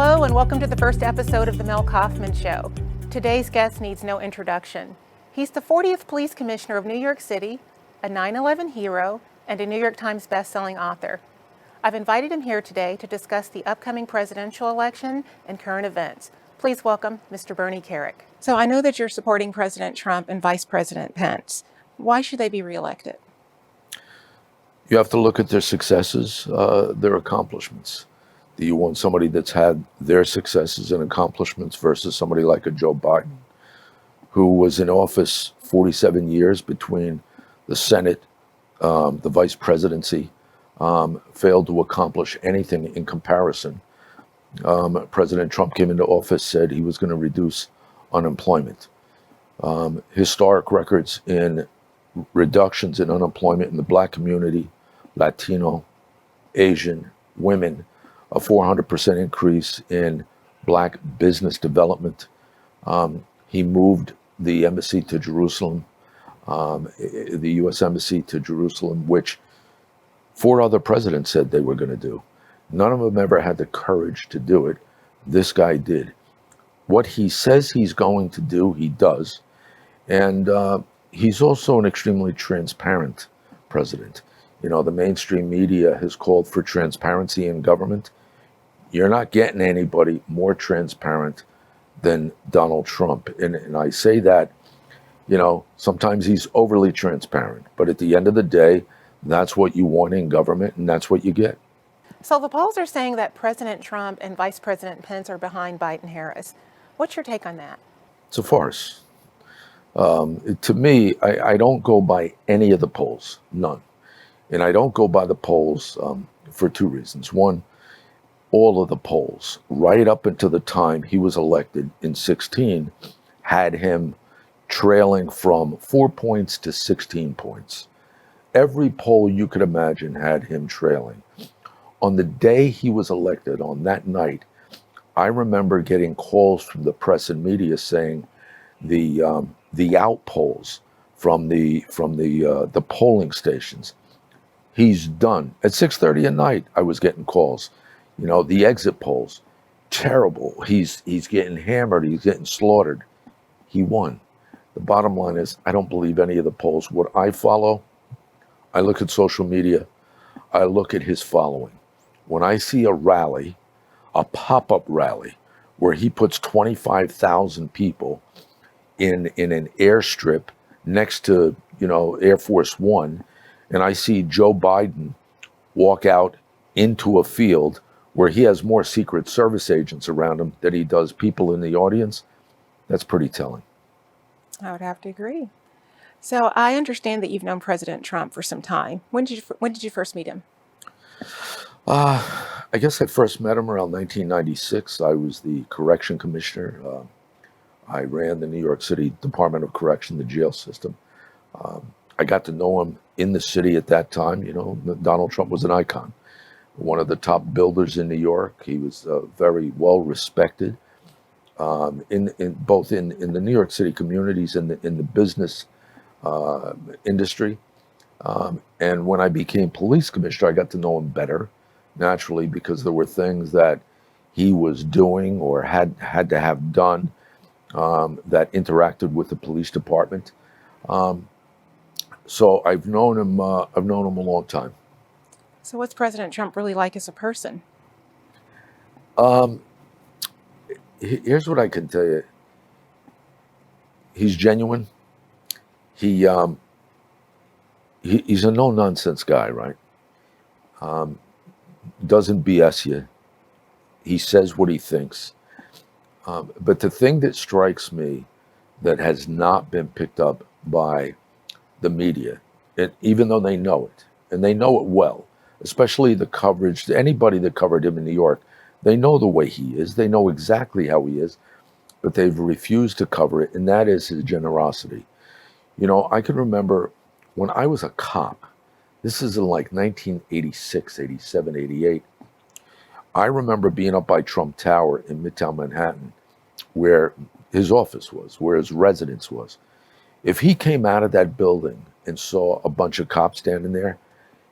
Hello and welcome to the first episode of the Mel Coffman Show. Today's guest needs no introduction. He's the 40th Police Commissioner of New York City, a 9/11 hero, and a New York Times bestselling author. I've invited him here today to discuss the upcoming presidential election and current events. Please welcome Mr. Bernie Kerik. So I know that you're supporting President Trump and Vice President Pence. Why should they be reelected? You have to look at their successes, their accomplishments. Do you want somebody that's had their successes and accomplishments versus somebody like a Joe Biden, who was in office 47 years between the Senate, the vice presidency, failed to accomplish anything in comparison. President Trump came into office, said he was going to reduce unemployment. Historic records in reductions in unemployment in the Black community, Latino, Asian, women, a 400% increase in Black business development. He moved the embassy to Jerusalem, the U.S. embassy to Jerusalem, which 4 other presidents said they were going to do. None of them ever had the courage to do it. This guy did. What he says he's going to do, he does. And he's also an extremely transparent president. You know, the mainstream media has called for transparency in government. You're not getting anybody more transparent than Donald Trump. And I say that, you know, sometimes he's overly transparent. But at the end of the day, that's what you want in government, and that's what you get. So the polls are saying that President Trump and Vice President Pence are behind Biden-Harris. What's your take on that? It's a farce. To me, I don't go by any of the polls, none. And I don't go by the polls for 2 reasons. One, all of the polls, right up until the time he was elected in 2016, had him trailing from 4 points to 16 points. Every poll you could imagine had him trailing. On the day he was elected, on that night, I remember getting calls from the press and media saying the out polls from the polling stations, he's done. At 6:30 at night, I was getting calls. You know, the exit polls, terrible. He's getting hammered. He's getting slaughtered. He won. The bottom line is, I don't believe any of the polls. What I follow, I look at social media. I look at his following. When I see a rally, a pop-up rally, where he puts 25,000 people in an airstrip next to, you know, Air Force One, and I see Joe Biden walk out into a field where he has more Secret Service agents around him than he does people in the audience, that's pretty telling. I would have to agree. So I understand that you've known President Trump for some time. When did you first meet him? I guess I first met him around 1996. I was the correction commissioner. I ran the New York City Department of Correction, the jail system. I got to know him in the city at that time. You know, Donald Trump was an icon, one of the top builders in New York. He was very well respected in both in the New York City communities and in the business industry. And when I became police commissioner, I got to know him better, naturally, because there were things that he was doing or had to have done that interacted with the police department. So I've known him a long time. So what's President Trump really like as a person? Here's what I can tell you. He's genuine. He's a no-nonsense guy, right? Doesn't BS you. He says what he thinks. But the thing that strikes me that has not been picked up by the media, even though they know it, and they know it well, especially the coverage, anybody that covered him in New York, they know the way he is. They know exactly how he is, but they've refused to cover it, and that is his generosity. You know, I can remember when I was a cop, this is in like 1986, 87, 88, I remember being up by Trump Tower in Midtown Manhattan, where his office was, where his residence was. If he came out of that building and saw a bunch of cops standing there,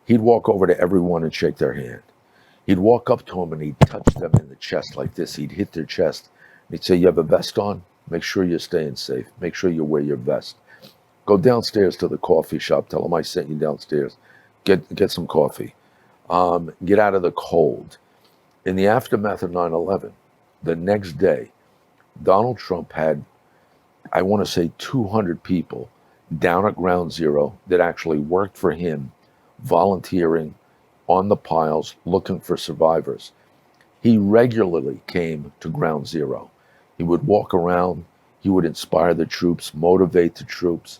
he'd walk over to everyone and shake their hand. He'd walk up to him and he'd touch them in the chest like this. He'd hit their chest. He'd say, "You have a vest on? Make sure you're staying safe. Make sure you wear your vest. Go downstairs to the coffee shop. Tell them I sent you downstairs. Get some coffee. Get out of the cold." In the aftermath of 9/11, the next day, Donald Trump had, I want to say, 200 people down at Ground Zero that actually worked for him, volunteering on the piles, looking for survivors. He regularly came to Ground Zero. He would walk around. He would inspire the troops, motivate the troops.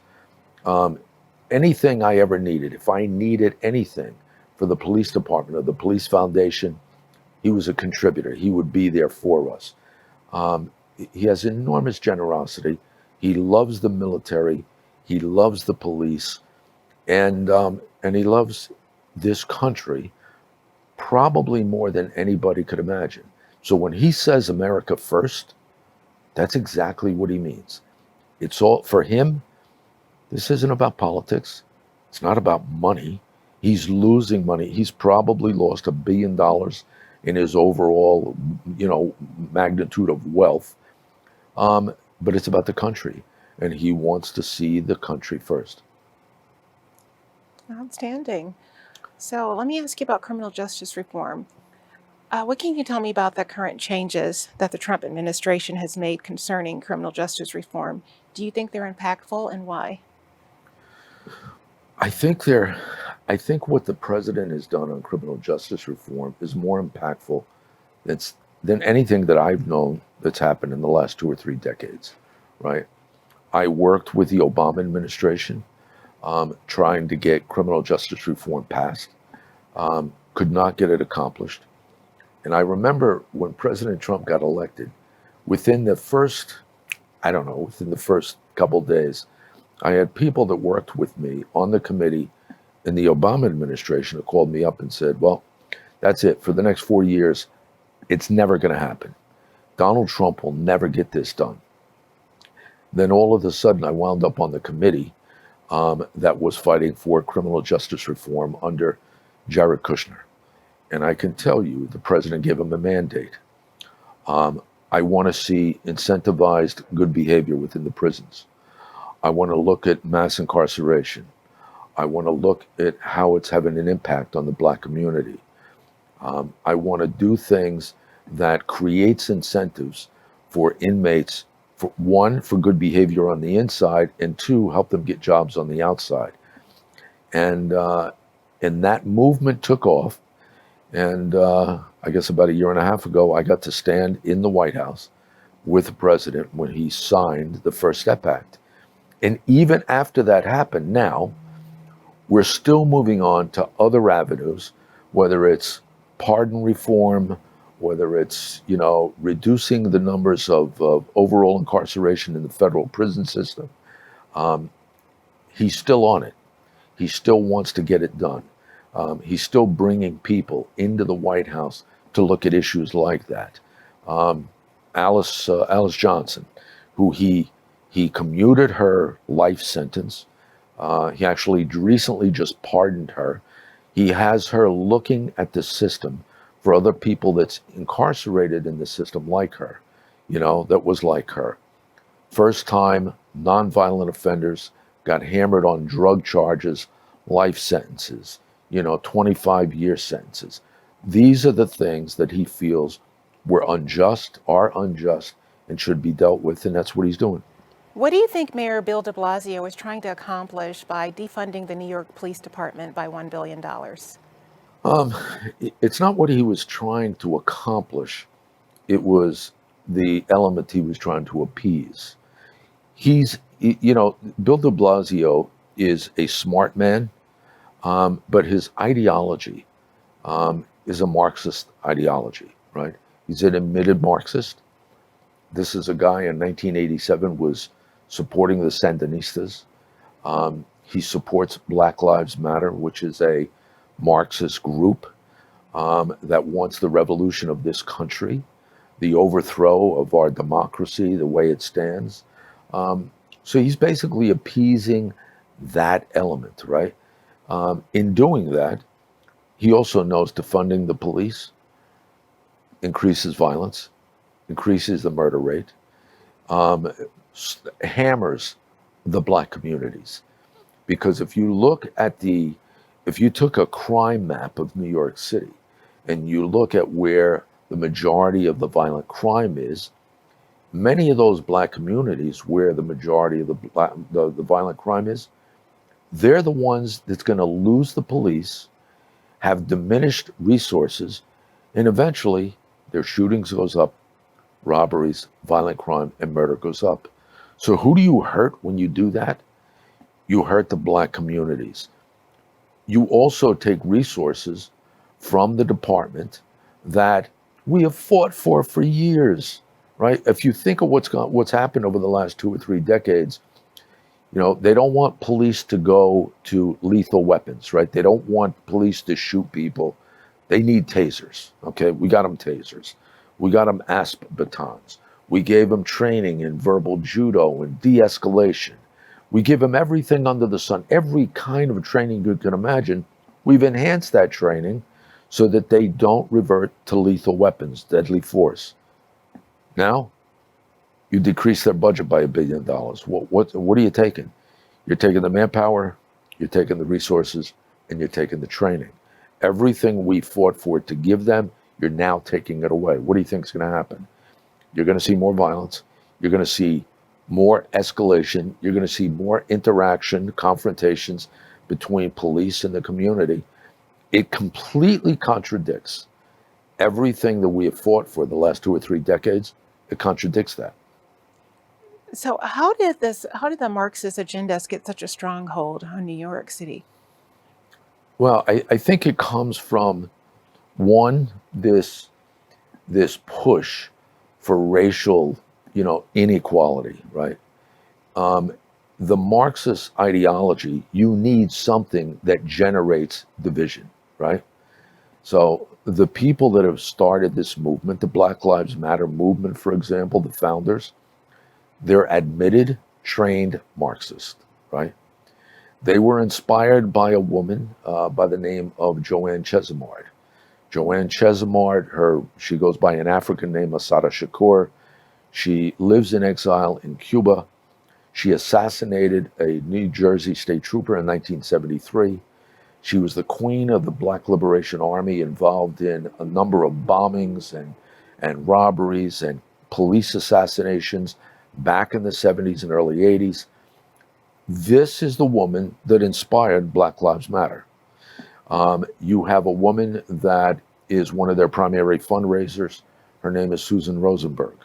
Anything I ever needed, if I needed anything for the police department or the police foundation, he was a contributor. He would be there for us. He has enormous generosity. He loves the military. He loves the police, and he loves this country probably more than anybody could imagine. So when he says America first, that's exactly what he means. It's all for him. This isn't about politics. It's not about money. He's losing money. He's probably lost $1 billion in his overall, magnitude of wealth. But it's about the country, and he wants to see the country first. Outstanding. So let me ask you about criminal justice reform. What can you tell me about the current changes that the Trump administration has made concerning criminal justice reform? Do you think they're impactful, and why? I think what the president has done on criminal justice reform is more impactful than anything that I've known that's happened in the last 2 or 3 decades, right? I worked with the Obama administration trying to get criminal justice reform passed, could not get it accomplished. And I remember when President Trump got elected, within the first couple days, I had people that worked with me on the committee in the Obama administration who called me up and said, "Well, that's it. For the next 4 years, it's never going to happen. Donald Trump will never get this done." Then all of a sudden, I wound up on the committee that was fighting for criminal justice reform under Jared Kushner. And I can tell you, the president gave him a mandate. I want to see incentivized good behavior within the prisons. I want to look at mass incarceration. I want to look at how it's having an impact on the Black community. I want to do things that creates incentives for inmates, for one, for good behavior on the inside, and two, help them get jobs on the outside. And that movement took off. And I guess about 1.5 years ago, I got to stand in the White House with the president when he signed the First Step Act. And even after that happened, now we're still moving on to other avenues, whether it's pardon reform, whether it's, reducing the numbers of overall incarceration in the federal prison system. He's still on it. He still wants to get it done. He's still bringing people into the White House to look at issues like that. Alice Johnson, who he commuted her life sentence. He actually recently just pardoned her. He has her looking at the system for other people that's incarcerated in the system like her, that was like her. First time nonviolent offenders got hammered on drug charges, life sentences, 25-year sentences. These are the things that he feels are unjust, and should be dealt with, and that's what he's doing. What do you think Mayor Bill de Blasio is trying to accomplish by defunding the New York Police Department by $1 billion? It's not what he was trying to accomplish. It was the element he was trying to appease. Bill de Blasio is a smart man, but his ideology is a Marxist ideology, right? He's an admitted Marxist. This is a guy in 1987 was supporting the Sandinistas. He supports Black Lives Matter, which is a Marxist group that wants the revolution of this country, the overthrow of our democracy, the way it stands. So he's basically appeasing that element, right? In doing that, he also knows defunding the police increases violence, increases the murder rate, um, hammers the black communities. Because if you took a crime map of New York City and you look at where the majority of the violent crime is, many of those black communities where the majority of the violent crime is, they're the ones that's going to lose the police, have diminished resources, and eventually their shootings goes up, robberies, violent crime, and murder goes up. So who do you hurt when you do that? You hurt the black communities. You also take resources from the department that we have fought for years, right? If you think of what's happened over the last 2 or 3 decades, they don't want police to go to lethal weapons, right? They don't want police to shoot people. They need tasers, okay? We got them tasers. We got them ASP batons. We gave them training in verbal judo and de-escalation. We give them everything under the sun, every kind of training you can imagine. We've enhanced that training so that they don't revert to lethal weapons, deadly force. Now, you decrease their budget by $1 billion. What are you taking? You're taking the manpower, you're taking the resources, and you're taking the training. Everything we fought for to give them, you're now taking it away. What do you think is going to happen? You're going to see more violence. You're going to see more escalation. You're going to see more interaction, confrontations between police and the community. It completely contradicts everything that we have fought for the last 2 or 3 decades. It contradicts that. So how did the Marxist agendas get such a stronghold on New York City? Well, I think it comes from, one, this push for racial, inequality, right? The Marxist ideology, you need something that generates division, right? So the people that have started this movement, the Black Lives Matter movement, for example, the founders, they're admitted, trained Marxists, right? They were inspired by a woman by the name of Joanne Chesimard. Joanne Chesimard, she goes by an African name, Assata Shakur. She lives in exile in Cuba. She assassinated a New Jersey state trooper in 1973. She was the queen of the Black Liberation Army, involved in a number of bombings and robberies and police assassinations back in the 70s and early 80s. This is the woman that inspired Black Lives Matter. You have a woman that is one of their primary fundraisers. Her name is Susan Rosenberg.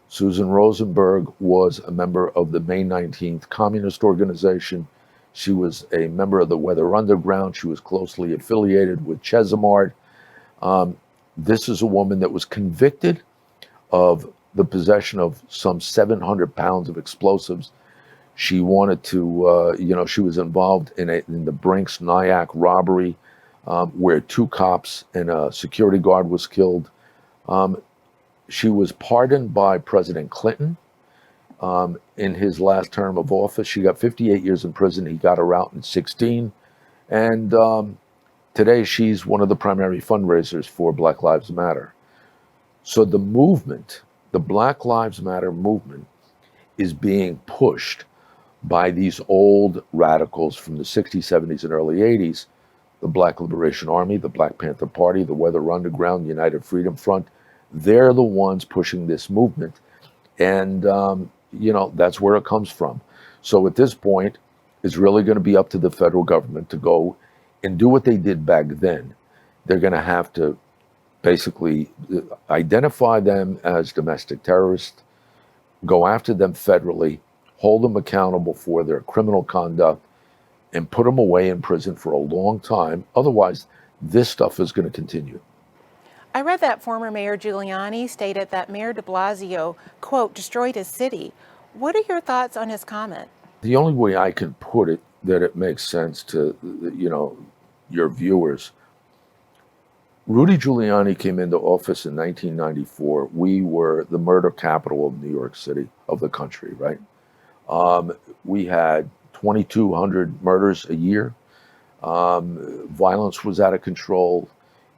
Susan Rosenberg was a member of the May 19th Communist Organization. She was a member of the Weather Underground. She was closely affiliated with Chesimard. This is a woman that was convicted of the possession of some 700 pounds of explosives. She wanted to, she was involved in the Brinks Nyack robbery, where 2 cops and a security guard was killed. She was pardoned by President Clinton in his last term of office. She got 58 years in prison. He got her out in 16. And today she's one of the primary fundraisers for Black Lives Matter. So the movement, the Black Lives Matter movement, is being pushed by these old radicals from the 60s, 70s, and early 80s, the Black Liberation Army, the Black Panther Party, the Weather Underground, United Freedom Front. They're the ones pushing this movement. And, that's where it comes from. So at this point, it's really going to be up to the federal government to go and do what they did back then. They're going to have to basically identify them as domestic terrorists, go after them federally, hold them accountable for their criminal conduct, and put them away in prison for a long time. Otherwise, this stuff is going to continue. I read that former Mayor Giuliani stated that Mayor de Blasio, quote, destroyed his city. What are your thoughts on his comment? The only way I can put it that it makes sense to, your viewers, Rudy Giuliani came into office in 1994. We were the murder capital of New York City, of the country, right? We had 2,200 murders a year. Violence was out of control.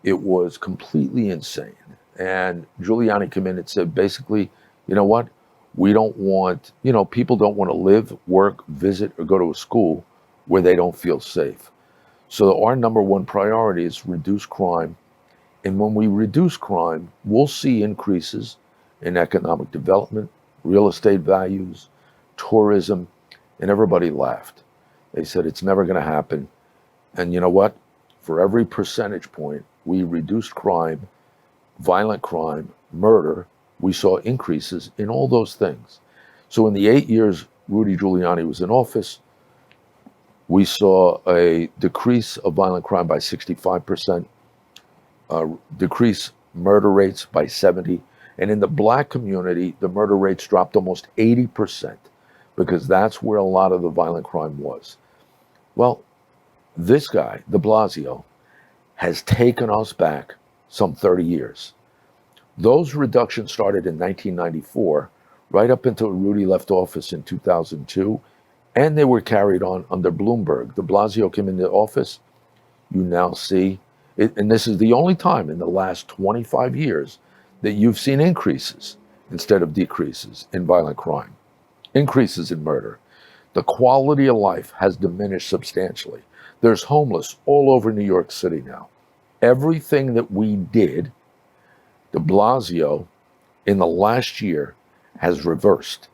It was completely insane. And Giuliani came in and said, basically, you know what? We don't want, people don't want to live, work, visit, or go to a school where they don't feel safe. So our number one priority is reduce crime. And when we reduce crime, we'll see increases in economic development, real estate values, tourism, and everybody laughed. They said it's never going to happen. And you know what? For every percentage point, we reduced crime, violent crime, murder, we saw increases in all those things. So in the 8 years Rudy Giuliani was in office, we saw a decrease of violent crime by 65%, decrease murder rates by 70%. And in the black community, the murder rates dropped almost 80% because that's where a lot of the violent crime was. Well, this guy, de Blasio, has taken us back some 30 years. Those reductions started in 1994, right up until Rudy left office in 2002, and they were carried on under Bloomberg. De Blasio came into office. You now see, and this is the only time in the last 25 years that you've seen increases instead of decreases in violent crime, increases in murder. The quality of life has diminished substantially. There's homeless all over New York City now. Everything that we did, de Blasio, in the last year has reversed.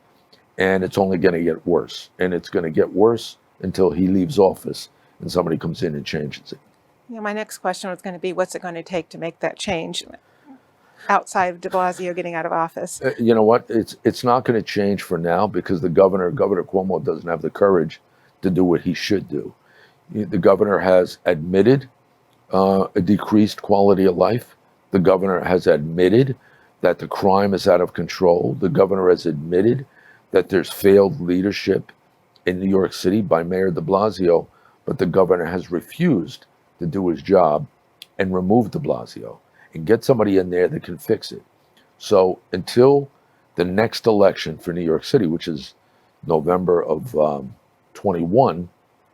And it's only going to get worse. And it's going to get worse until he leaves office and somebody comes in and changes it. Yeah, my next question was going to be, what's it going to take to make that change outside of de Blasio getting out of office? You know what? It's not going to change for now because Governor Cuomo, doesn't have the courage to do what he should do. The governor has admitted a decreased quality of life. The governor has admitted that the crime is out of control. The governor has admitted that there's failed leadership in New York City by Mayor de Blasio, but the governor has refused to do his job and remove de Blasio and get somebody in there that can fix it. So until the next election for New York City, which is November of 21,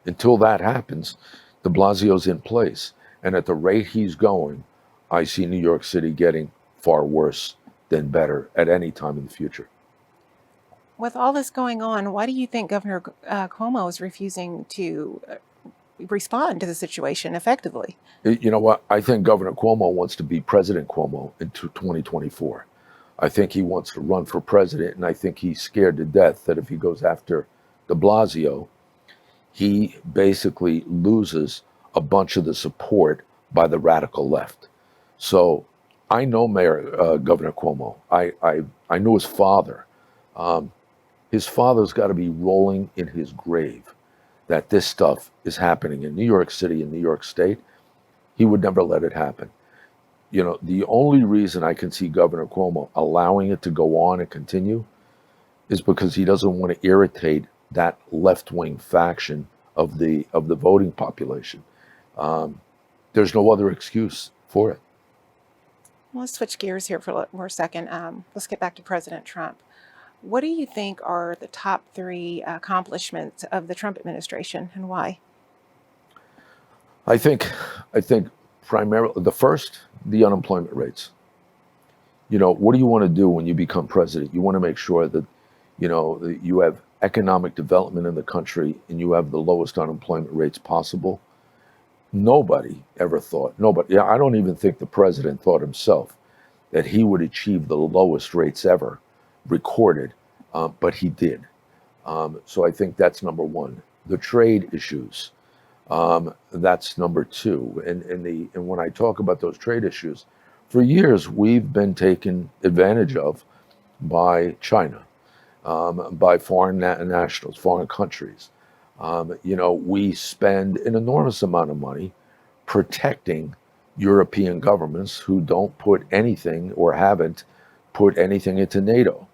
until that happens, de Blasio's in place. And at the rate he's going, I see New York City getting far worse than better at any time in the future. With all this going on, why do you think Governor Cuomo is refusing to respond to the situation effectively? You know what? I think Governor Cuomo wants to be President Cuomo in 2024. I think he wants to run for president, and I think he's scared to death that if he goes after de Blasio, he basically loses a bunch of the support by the radical left. So I know Governor Cuomo. I knew his father. His father's got to be rolling in his grave that this stuff is happening in New York City and New York State. He would never let it happen. You know, the only reason I can see Governor Cuomo allowing it to go on and continue is because he doesn't want to irritate that left-wing faction of the voting population. There's no other excuse for it. Well, let's switch gears here for a second. Let's get back to President Trump. What do you think are the top three accomplishments of the Trump administration, and why? I think primarily the first, the unemployment rates. You know, what do you want to do when you become president? You want to make sure that, that you have economic development in the country and you have the lowest unemployment rates possible. Nobody ever thought, I don't even think the president thought himself that he would achieve the lowest rates ever recorded, but he did. So I think that's number one. The trade issues, that's number two. And when I talk about those trade issues, for years we've been taken advantage of by China, by foreign nationals, foreign countries. We spend an enormous amount of money protecting European governments who don't put anything or haven't put anything into NATO.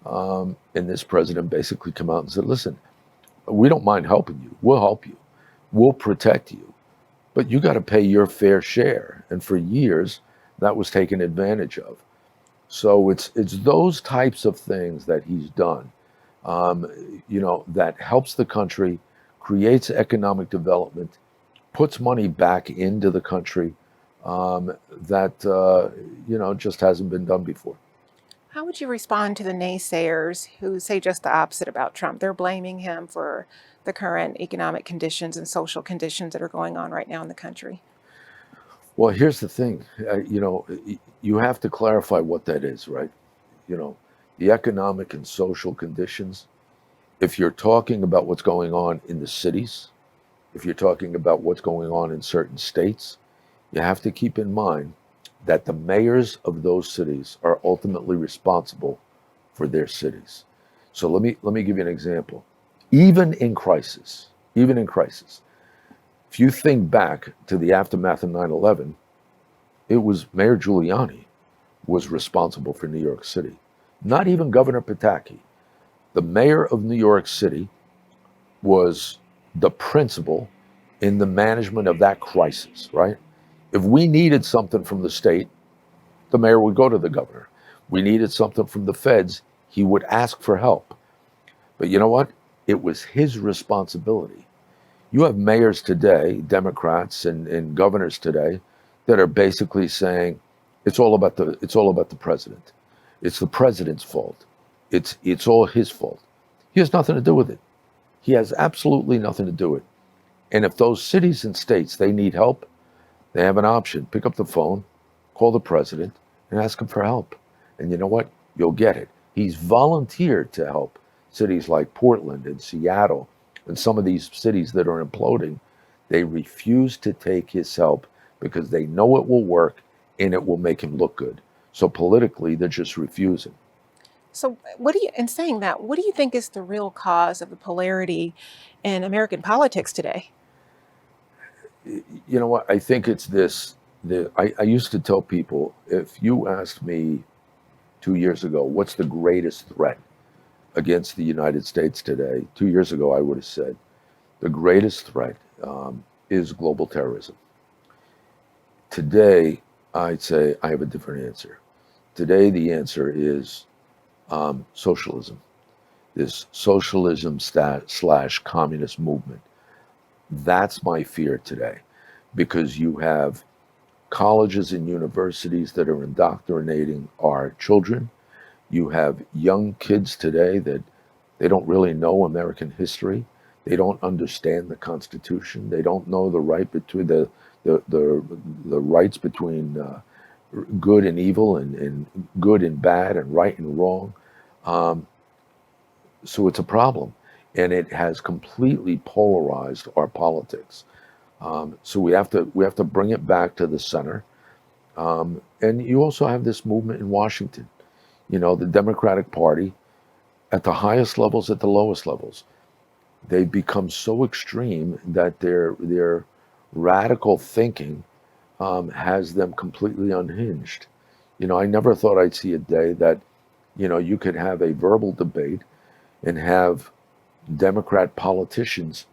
And this president basically came out and said, listen, we don't mind helping you. We'll help you. We'll protect you. But you got to pay your fair share. And for years, that was taken advantage of. So it's those types of things that he's done, that helps the country, creates economic development, puts money back into the country, that just hasn't been done before. How would you respond to the naysayers who say just the opposite about Trump? They're blaming him for the current economic conditions and social conditions that are going on right now in the country. Well, here's the thing. You have to clarify what that is, right? You know, the economic and social conditions. If you're talking about what's going on in the cities, if you're talking about what's going on in certain states, you have to keep in mind that the mayors of those cities are ultimately responsible for their cities. So let me give you an example. Even in crisis, if you think back to the aftermath of 9/11, it was Mayor Giuliani was responsible for New York City, not even Governor Pataki. The mayor of New York City was the principal in the management of that crisis, right? If we needed something from the state, the mayor would go to the governor. We needed something from the feds, he would ask for help. But you know what? It was his responsibility. You have mayors today, Democrats and governors today, that are basically saying it's all about the president. It's the president's fault. It's all his fault. He has nothing to do with it. He has absolutely nothing to do with it. And if those cities and states they need help, they have an option. Pick up the phone, call the president, and ask him for help. And you know what? You'll get it. He's volunteered to help cities like Portland and Seattle and some of these cities that are imploding. They refuse to take his help because they know it will work and it will make him look good. So politically, they're just refusing. So, in saying that, what do you think is the real cause of the polarity in American politics today? You know what? I think it's this. I used to tell people, if you asked me 2 years ago, what's the greatest threat against the United States today? 2 years ago, I would have said the greatest threat is global terrorism. Today, I'd say I have a different answer. Today, the answer is socialism, this socialism slash communist movement. That's my fear today because you have colleges and universities that are indoctrinating our children. You have young kids today that they don't really know American history. They don't understand the Constitution. They don't know the right between the rights between good and evil and good and bad and right and wrong. Um, so it's a problem, and it has completely polarized our politics. So we have to bring it back to the center. And you also have this movement in Washington. The Democratic Party at the highest levels, at the lowest levels, they've become so extreme that their radical thinking has them completely unhinged. I never thought I'd see a day that you could have a verbal debate and have Democrat politicians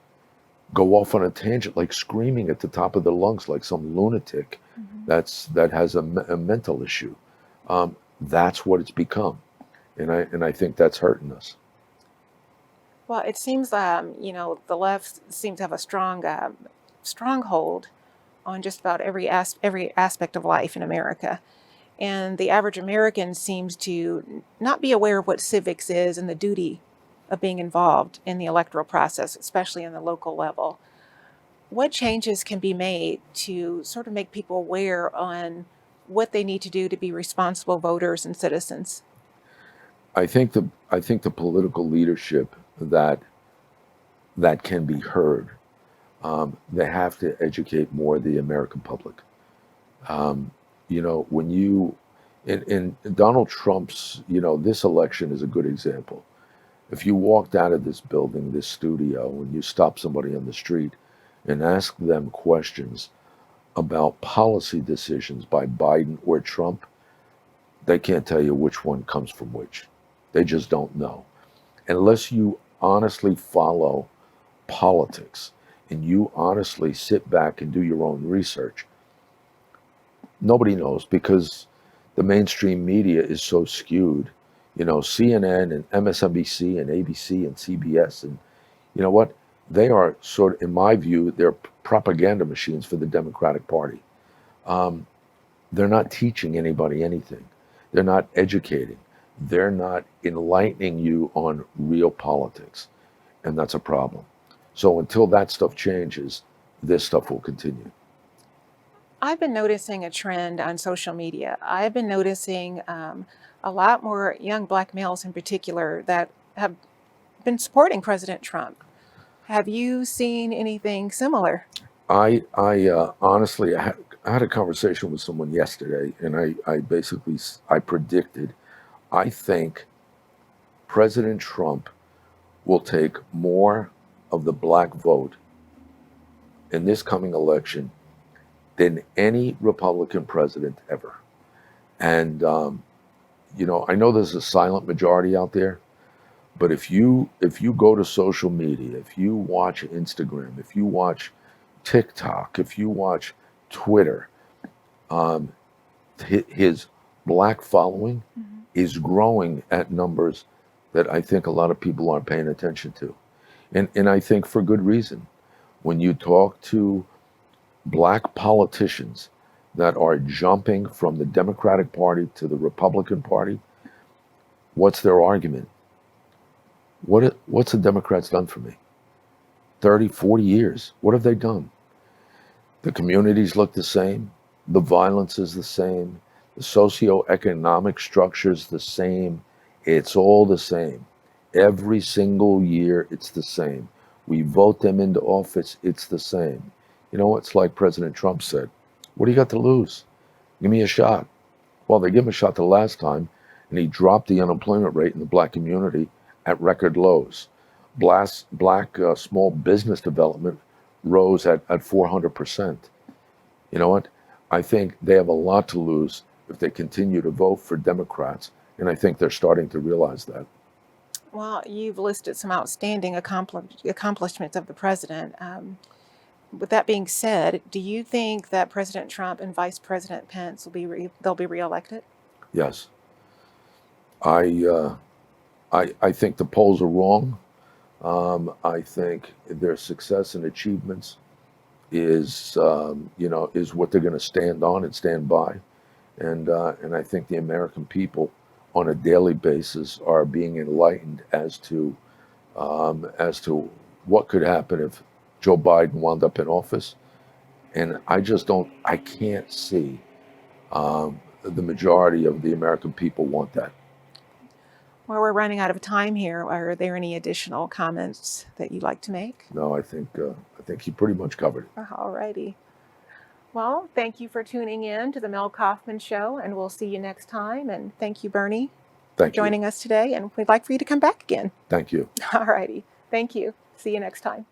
go off on a tangent, like screaming at the top of their lungs, like some lunatic Mhm. that has a mental issue. That's what it's become, and I think that's hurting us. Well, it seems the left seems to have a stronghold on just about every aspect of life in America. And the average American seems to not be aware of what civics is and the duty of being involved in the electoral process, especially in the local level. What changes can be made to sort of make people aware on what they need to do to be responsible voters and citizens? I think the political leadership that can be heard, they have to educate more the American public. When you in Donald Trump's, this election is a good example. If you walked out of this building, this studio, and you stop somebody on the street and ask them questions about policy decisions by Biden or Trump, they can't tell you which one comes from which. They just don't know. Unless you honestly follow politics and you honestly sit back and do your own research, nobody knows because the mainstream media is so skewed. CNN and MSNBC and ABC and CBS, and you know what? They are sort of, in my view, they're propaganda machines for the Democratic Party. They're not teaching anybody anything. They're not educating. They're not enlightening you on real politics. And that's a problem. So until that stuff changes, this stuff will continue. I've been noticing a trend on social media. I've been noticing a lot more young Black males in particular that have been supporting President Trump. Have you seen anything similar? I honestly, I had a conversation with someone yesterday, and I basically, I predicted, I think President Trump will take more of the black vote in this coming election than any Republican president ever. And I know there's a silent majority out there, but if you go to social media, if you watch Instagram, if you watch TikTok, if you watch Twitter, um, his black following is growing at numbers that I think a lot of people aren't paying attention to, and I think for good reason. When you talk to black politicians that are jumping from the Democratic Party to the Republican Party, what's their argument? What's the Democrats done for me? 30, 40 years. What have they done? The communities look the same. The violence is the same. The socioeconomic structure is the same. It's all the same. Every single year, it's the same. We vote them into office, it's the same. It's like President Trump said, what do you got to lose? Give me a shot. Well, they gave him a shot the last time, and he dropped the unemployment rate in the black community at record lows. Black small business development rose at 400%. You know what? I think they have a lot to lose if they continue to vote for Democrats, and I think they're starting to realize that. Well, you've listed some outstanding accomplishments of the president. With that being said, do you think that President Trump and Vice President Pence they'll be reelected? Yes, I I think the polls are wrong. I think their success and achievements is what they're going to stand on and stand by, and I think the American people, on a daily basis, are being enlightened as to what could happen if Joe Biden wound up in office, and I can't see the majority of the American people want that. Well, we're running out of time here. Are there any additional comments that you'd like to make? No, I think he pretty much covered it. All righty. Well, thank you for tuning in to the Mel Coffman Show, and we'll see you next time. And thank you, Bernie, for Thank you. joining us today. And we'd like for you to come back again. Thank you. All righty. Thank you. See you next time.